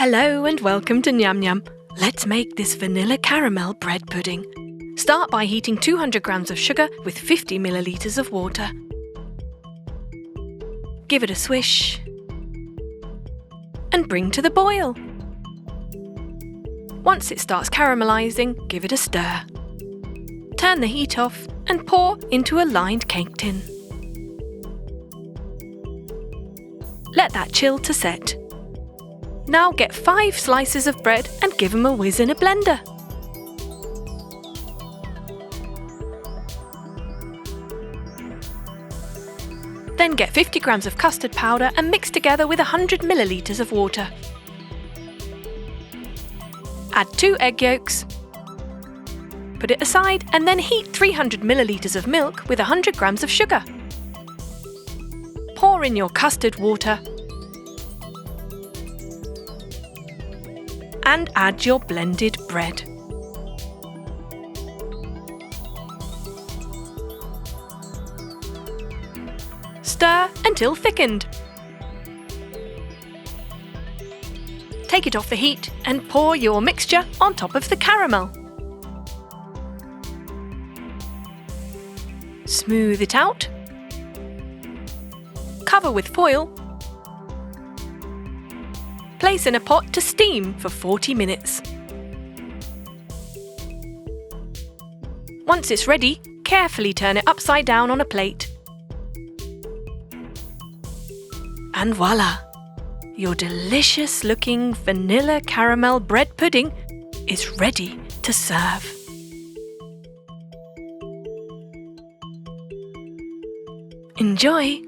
Hello and welcome to Nyam Nyam. Let's make this vanilla caramel bread pudding. Start by heating 200 grams of sugar with 50 millilitres of water. Give it a swish and bring to the boil. Once it starts caramelizing, give it a stir. Turn the heat off and pour into a lined cake tin. Let that chill to set. Now get 5 slices of bread and give them a whiz in a blender. Then get 50 grams of custard powder and mix together with 100 millilitres of water. Add 2 egg yolks. Put it aside and then heat 300 millilitres of milk with 100 grams of sugar. Pour in your custard water and add your blended bread. Stir until thickened. Take it off the heat and pour your mixture on top of the caramel. Smooth it out. Cover with foil. Place in a pot to steam for 40 minutes. Once it's ready, carefully turn it upside down on a plate. And voila! Your delicious looking vanilla caramel bread pudding is ready to serve. Enjoy!